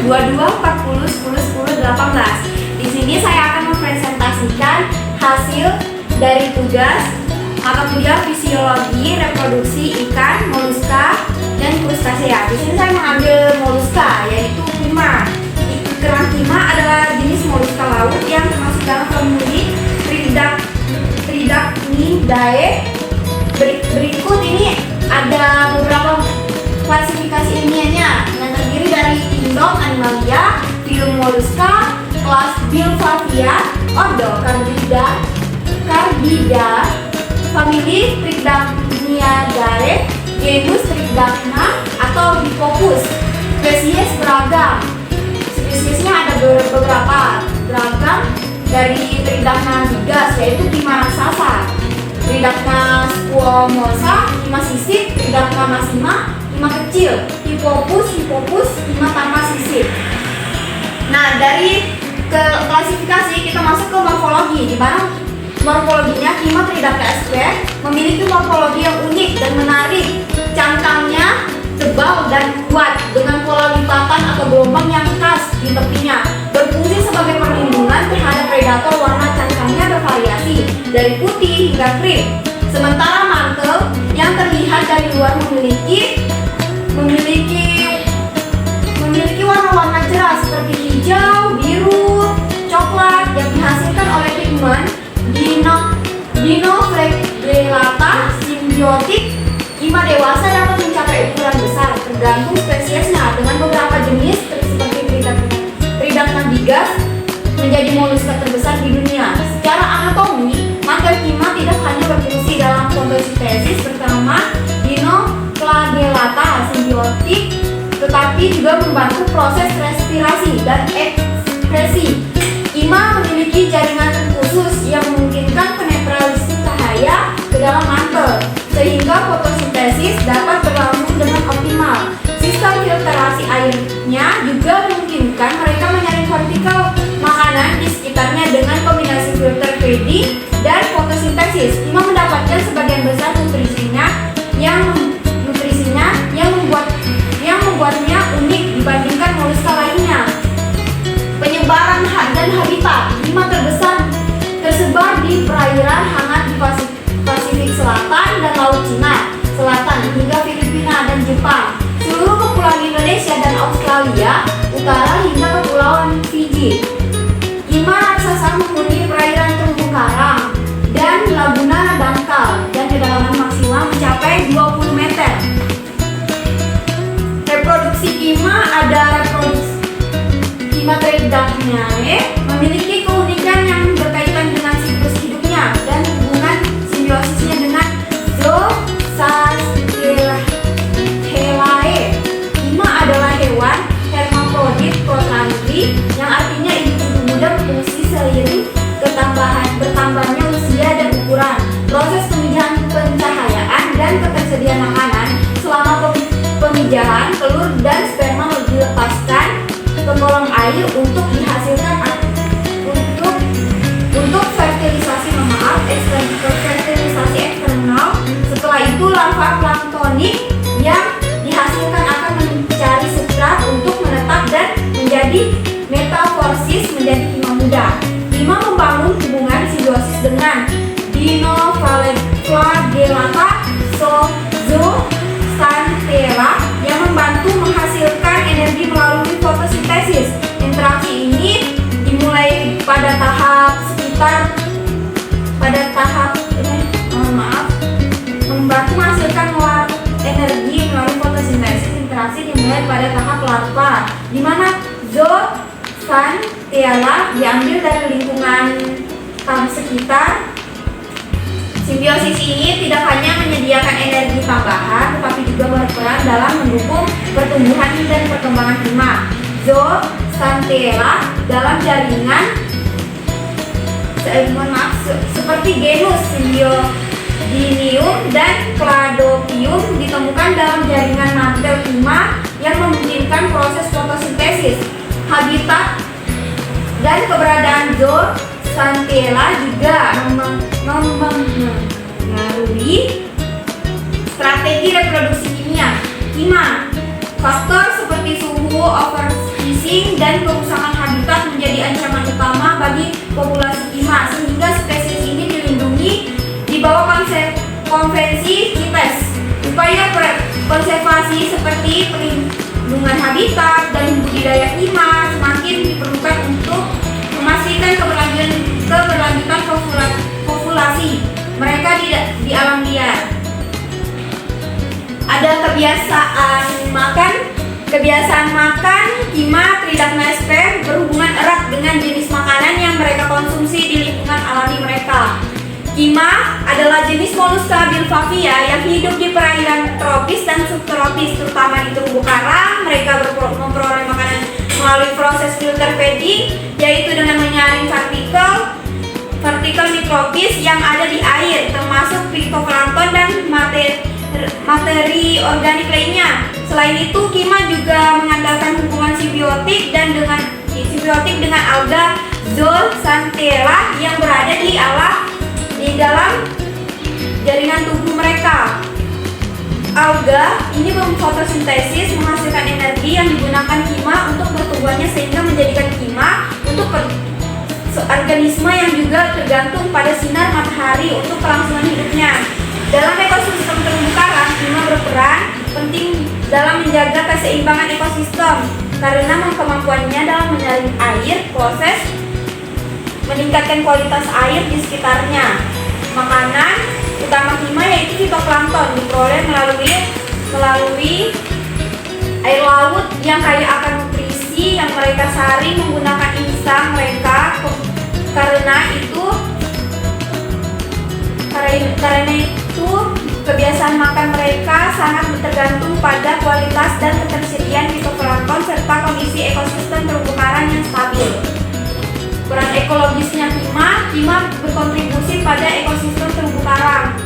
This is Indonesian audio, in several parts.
22, 40, 10, 10, 18. Di sini saya akan mempresentasikan hasil dari tugas mata kuliah fisiologi reproduksi ikan, moluska, dan krustasea. Di sini saya mengambil moluska, yaitu kima. Kerang kima adalah jenis moluska laut yang termasuk dalam famili Tridactylidae. Berikut ini ada beberapa klasifikasi ilmiahnya yang terdiri dari Kingdom Animalia, Phylum Mollusca, kelas Bilfavia, ordo Cardidae, famili Tridactylidae, genus Tridacna atau Dicopus. Spesies beragam. Spesiesnya ada beberapa beragam dari Tridacna gigas, yaitu kima raksasa, Tridacna squamosa, kima sisip, Tridacna massima, kima kecil, Hippopus, kima tanpa sisip. Nah, dari klasifikasi kita masuk ke morfologi, di mana morfologinya kima Tridacna sp memiliki morfologi yang unik dan menarik. Cangkangnya tebal dan kuat dengan pola lipatan atau gelombang yang khas di tepinya, berfungsi sebagai perlindungan terhadap predator. Warna cangkangnya bervariasi dari putih hingga krim, sementara mantel yang terlihat dari luar memiliki warna-warna cerah seperti hijau, biru, coklat yang dihasilkan oleh pigmen Dinoflagellata simbiotik. Kima dewasa dapat mencapai ukuran besar tergantung spesiesnya, dengan beberapa jenis seperti Tridacna gigas menjadi moluska terbesar di dunia. Secara anatomi, mantel kima tidak hanya berfungsi dalam fotosintesis bersama Dinoflagellata simbiotik, tetapi juga membantu proses respirasi dan ekskresi. Kima memiliki jaringan khusus yang memungkinkan penetrasi cahaya ke dalam mantel, sehingga fotosintesis dapat berlangsung dengan optimal. Sistem filtrasi airnya juga memungkinkan mereka menyaring vertikal makanan di sekitarnya dengan kombinasi filter feeding dan fotosintesis. Kima mendapatkan sebagian besar nutrisinya yang membuatnya unik dibandingkan moluska lainnya. Penyebaran dan habitat. Kima tersebar di perairan hangat di Pasifik Selatan dan Laut Cina Selatan hingga Filipina dan Jepang, seluruh kepulauan Indonesia dan Australia Utara hingga Kepulauan Fiji. Kima raksasa menghuni perairan terumbu karang dan laguna dangkal dan kedalaman maksimal mencapai 20 meter. Reproduksi kima ada Kima Tridacnae memiliki keunikan yang berkaitan dengan siklus hidupnya dan hubungan simbiosisnya dengan Zooxanthellae. Kima adalah hewan hermafrodit protandri, yang artinya individu muda berfungsi seiring bertambahnya usia dan ukuran. Proses pemijahan pencahayaan dan ketersediaan makanan. Selama pemijahan, telur dan sperma dilepaskan ke kolom air untuk dihasilkan untuk fertilisasi eksternal. Setelah itu larva planktonik yang dihasilkan akan mencari substrat untuk menetap dan menjadi metamorfosis menjadi kima muda. Kima membangun hubungan simbiosis dengan Dinoflagellata zooxanthella yang membantu menghasilkan energi melalui fotosintesis. Interaksi ini dimulai pada tahap membantu menghasilkan energi melalui fotosintesis. Interaksi dimulai pada tahap larva, di mana zooxanthella diambil dari lingkungan sekitar. Simbiosis ini tidak hanya menyediakan energi tambahan, tetapi juga berperan dalam mendukung pertumbuhan dan perkembangan kima. Zooxanthella dalam jaringan seperti genus Symbiodinium dan Cladopium ditemukan dalam jaringan mantel kima yang memungkinkan proses fotosintesis. Habitat dan keberadaan Zooxanthella juga mempengaruhi strategi reproduksi kima. Faktor seperti suhu, overfishing, overfishing dan kerusakan habitat menjadi ancaman utama bagi populasi kima, sehingga spesies ini dilindungi di bawah konvensi CITES. Upaya konservasi seperti perlindungan habitat dan budidaya kima semakin diperlukan untuk memastikan keberlanjutan populasi mereka di alam liar. Ada kebiasaan makan kima Tridacna berhubungan erat dengan jenis makanan yang mereka konsumsi di lingkungan alami mereka. Kima adalah jenis Mollusca bilfavia yang hidup di perairan tropis dan subtropis, terutama di terumbu karang. Mereka memperoleh makanan melalui proses filter feeding, yaitu dengan menyaring partikel mikrobis yang ada di air, termasuk fitoplankton dan materi organik lainnya. Selain itu, kima juga mengandalkan hubungan simbiotik dengan alga zooxanthella yang berada di dalam jaringan tubuh mereka. Alga ini berfotosintesis menghasilkan energi yang digunakan kima untuk bertumbuhnya, sehingga menjadikan kima untuk organisme yang juga tergantung pada sinar matahari untuk kelangsungan hidupnya. Dalam ekosistem terumbu karang, kima berperan penting dalam menjaga keseimbangan ekosistem karena kemampuannya dalam menyaring air, proses meningkatkan kualitas air di sekitarnya. Makanan utama kima yaitu fitoplankton, diperoleh melalui air laut yang kaya akan nutrisi yang mereka saring menggunakan insang mereka. Karena itu kebiasaan makan mereka sangat tergantung pada kualitas dan ketersediaan fitoplankton serta kondisi ekosistem terumbu karang yang stabil. Peran ekologisnya kima berkontribusi pada ekosistem terumbu karang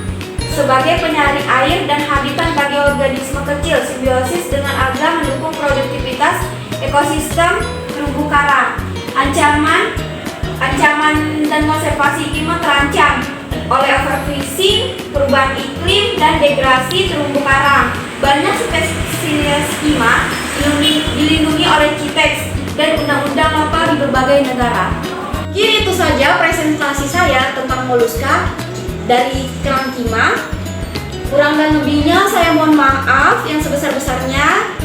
sebagai penyari air dan habitat bagi organisme kecil. Simbiosis dengan alga mendukung produktivitas ekosistem terumbu karang. Ancaman dan konservasi kima terancam oleh overfishing, perubahan iklim, dan degradasi terumbu karang. Banyak spesies kima dilindungi oleh CITES dan undang-undang lokal di berbagai negara. Jadi itu saja presentasi saya tentang Mollusca dari kerang kima. Kurang dan lebihnya saya mohon maaf yang sebesar-besarnya.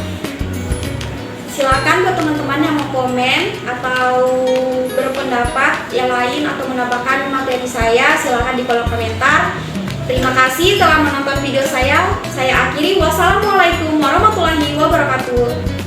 Silakan buat teman-teman yang mau komen atau berpendapat yang lain atau menambahkan materi saya, silakan di kolom komentar. Terima kasih telah menonton video saya. Saya akhiri. Wassalamualaikum warahmatullahi wabarakatuh.